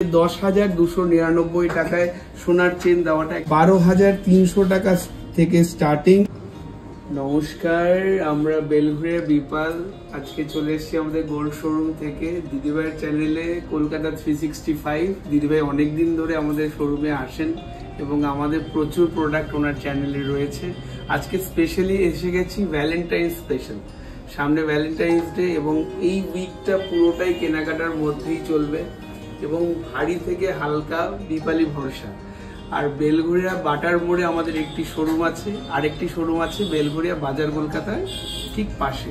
10,299 টাকায় সোনার চেন দেওয়াটা 12,300 টাকা থেকে স্টার্টিং। নমস্কার, আমরা বেলঘরিয়া বিপাল আজকে চলে এসেছি আমাদের গোল্ড শোরুম থেকে দিদিভাইয়ের চ্যানেলে কলকাতা 365। দিদিভাই অনেকদিন ধরে আমাদের শোরুমে আসেন এবং আমাদের প্রচুর প্রোডাক্ট ওনার চ্যানেলে রয়েছে। আজকে স্পেশালি এসে গেছি ভ্যালেন্টাইন্স স্পেশাল। সামনে ভ্যালেন্টাইন্স ডে এবং এই উইকটা পুরোটাই কেনাকাটার মধ্যেই চলবে এবং ভারী থেকে হালকা বিপালি ভরসা। আর বেলঘরিয়া বাটার মোড়ে আমাদের একটি শোরুম আছে, আরেকটি শোরুম আছে বেলঘরিয়া বাজার কলকাতায় ঠিক পাশে।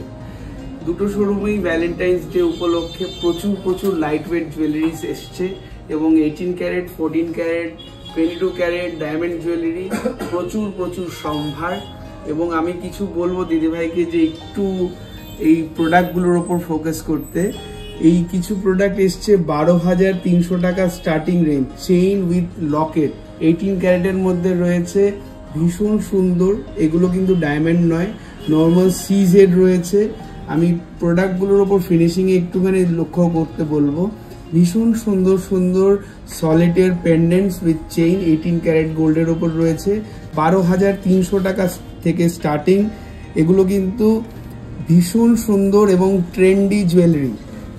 দুটো শোরুমেই ভ্যালেন্টাইন্স ডে উপলক্ষে প্রচুর লাইট ওয়েট জুয়েলারিজ এসছে এবং 18 carat, 14 carat, 22 carat diamond jewellery প্রচুর সম্ভার। এবং আমি কিছু বলবো দিদিভাইকে যে একটু এই প্রোডাক্টগুলোর ওপর ফোকাস করতে। এই কিছু প্রোডাক্ট এসছে 12,300 টাকা starting range, chain with Locket 18 ক্যারেটের মধ্যে রয়েছে, ভীষণ সুন্দর। এগুলো কিন্তু ডায়মন্ড নয়, নর্মাল সিজেড রয়েছে। আমি প্রোডাক্টগুলোর ওপর ফিনিশিংয়ে একটুখানি লক্ষ্য করতে বলবো। ভীষণ সুন্দর সলিটের পেন্ডেন্টস উইথ চেইন 18 ক্যারেট গোল্ডের ওপর রয়েছে, 12,300 টাকা থেকে স্টার্টিং। এগুলো কিন্তু ভীষণ সুন্দর এবং ট্রেন্ডি জুয়েলারি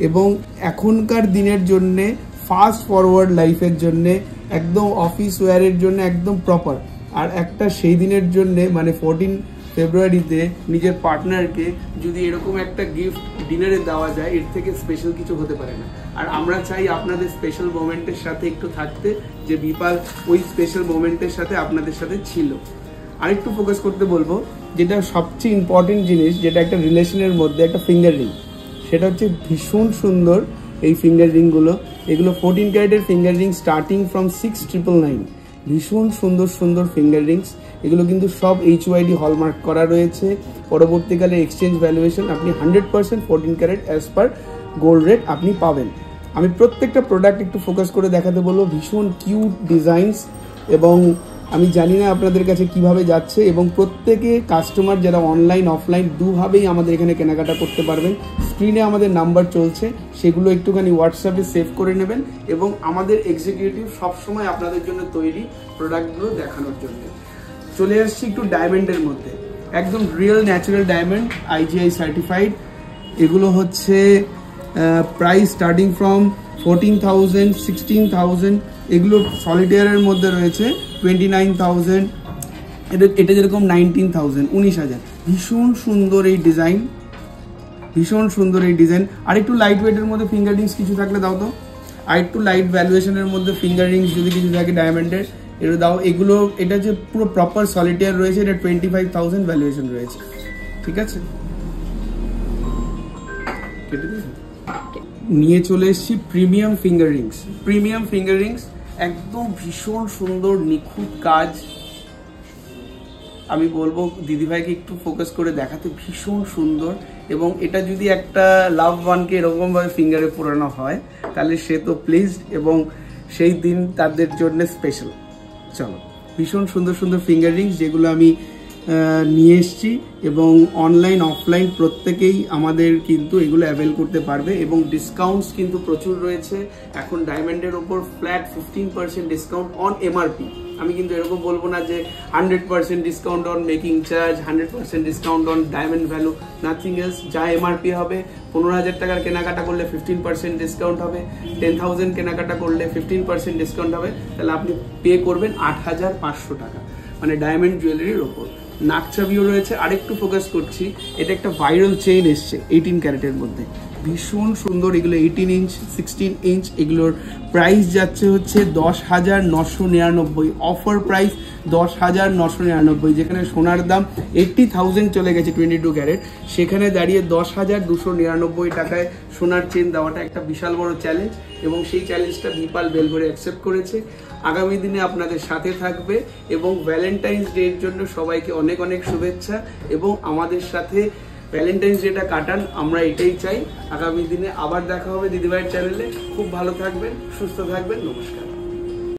এবং এখনকার দিনের জন্যে ফাস্ট ফরওয়ার্ড লাইফের জন্যে একদম অফিস ওয়্যারের জন্য একদম প্রপার। আর একটা সেই দিনের জন্যে মানে 14 ফেব্রুয়ারিতে নিজের পার্টনারকে যদি এরকম একটা গিফট ডিনারে দেওয়া যায়, এর থেকে স্পেশাল কিছু হতে পারে না। আর আমরা চাই আপনাদের স্পেশাল মোমেন্টের সাথে একটু থাকতে, যে বিপাল ওই স্পেশাল মোমেন্টের সাথে আপনাদের সাথে ছিল। আরেকটু ফোকাস করতে বলবো, যেটা সবচেয়ে ইম্পর্টেন্ট জিনিস, যেটা একটা রিলেশনের মধ্যে একটা ফিঙ্গার রিং, সেটা হচ্ছে ভীষণ সুন্দর এই ফিঙ্গার রিংগুলো। এগুলো 14 ক্যারেটের ফিঙ্গার রিং স্টার্টিং ফ্রম 6,999। ভীষণ সুন্দর ফিঙ্গার রিংস। এগুলো কিন্তু সব HYD হলমার্ক করা রয়েছে। পরবর্তীকালে এক্সচেঞ্জ ভ্যালুয়েশন আপনি 100% 14 carat as per gold rate আপনি পাবেন। আমি প্রত্যেকটা প্রোডাক্ট একটু ফোকাস করে দেখাতে বলবো। ভীষণ কিউট ডিজাইনস এবং আমি জানি না আপনাদের কাছে কিভাবে যাচ্ছে, এবং প্রত্যেকে কাস্টমার যারা অনলাইন অফলাইন দুভাবেই আমাদের এখানে কেনাকাটা করতে পারবেন। স্ক্রিনে আমাদের নাম্বার চলছে, সেগুলো একটুখানি হোয়াটসঅ্যাপে সেভ করে নেবেন এবং আমাদের এক্সিকিউটিভ সবসময় আপনাদের জন্য তৈরি প্রোডাক্টগুলো দেখানোর জন্য। চলে আসছি একটু ডায়মন্ডের মধ্যে, একদম real natural diamond, IGI certified. এগুলো হচ্ছে প্রাইস স্টার্টিং ফ্রম 14,000, 16,000। এগুলো সলিটেয়ারের মধ্যে রয়েছে 29,000। এটা যেরকম 19,000, 19,000। ভীষণ সুন্দর এই ডিজাইন, আর একটু লাইট ওয়েটের মধ্যে ফিঙ্গার রিংস কিছু থাকলে দাও তো। আর একটু লাইট ভ্যালুয়েশনের মধ্যে ফিঙ্গার রিংস যদি কিছু থাকে ডায়মন্ডের, এটা দাও। এগুলো এটা যে পুরো প্রপার সলিটেয়ার রয়েছে, এটা 25,000 ভ্যালুয়েশন রয়েছে। ঠিক আছে, নিয়ে চলে এসেছি প্রিমিয়াম ফিঙ্গার রিংস। একদম ভীষণ সুন্দর নিখুঁত কাজ। আমি বলবো দিদিভাইকে একটু ফোকাস করে দেখাতে, ভীষণ সুন্দর। এবং এটা যদি একটা লাভ ওয়ানকে এরকম ভাবে ফিঙ্গারে পরানো হয় তাহলে সে তো প্লিজড, এবং সেই দিন তাদের জন্য স্পেশাল। চলো, ভীষণ সুন্দর ফিঙ্গার রিংস যেগুলো আমি নিয়ে এসছি, এবং অনলাইন অফলাইন প্রত্যেকেই আমাদের কিন্তু এগুলো অ্যাভেল করতে পারবে এবং ডিসকাউন্টস কিন্তু প্রচুর রয়েছে। এখন ডায়মন্ডের ওপর ফ্ল্যাট 15% ডিসকাউন্ট অন MRP। আমি কিন্তু এরকম বলবো না যে 100% discount on making charge, 100% discount on diamond value, nothing else. যা MRP হবে, 15,000 টাকার কেনাকাটা করলে 15% ডিসকাউন্ট হবে, 10,000 কেনাকাটা করলে 15% ডিসকাউন্ট হবে, তাহলে আপনি পে করবেন 8,500 টাকা, মানে ডায়মন্ড জুয়েলারির ওপর। নাকচাবিও রয়েছে। আরেকটু ফোকাস করছি, এটা একটা ভাইরাল চেইন এসছে 18 ক্যারেটের মধ্যে, ভীষণ সুন্দর। এগুলো 18 ইঞ্চ, 16 ইঞ্চ। এগুলোর প্রাইস যাচ্ছে হচ্ছে 10,999। অফার প্রাইস 10,999, যেখানে সোনার দাম 80,000 চলে গেছে 22 ক্যারেট, সেখানে দাঁড়িয়ে 10,299 টাকায় সোনার চেন দেওয়াটা একটা বিশাল বড় চ্যালেঞ্জ, এবং সেই চ্যালেঞ্জটা বিপাল বেলঘরে অ্যাকসেপ্ট করেছে। আগামী দিনে আপনাদের সাথে থাকবে এবং ভ্যালেন্টাইন্স ডের জন্য সবাইকে অনেক শুভেচ্ছা, এবং আমাদের সাথে ভ্যালেন্টাইন্স ডেটা কাটান, আমরা এটাই চাই। আগামী দিনে আবার দেখা হবে দিদিভাইয়ের চ্যানেলে। খুব ভালো থাকবেন, সুস্থ থাকবেন। নমস্কার।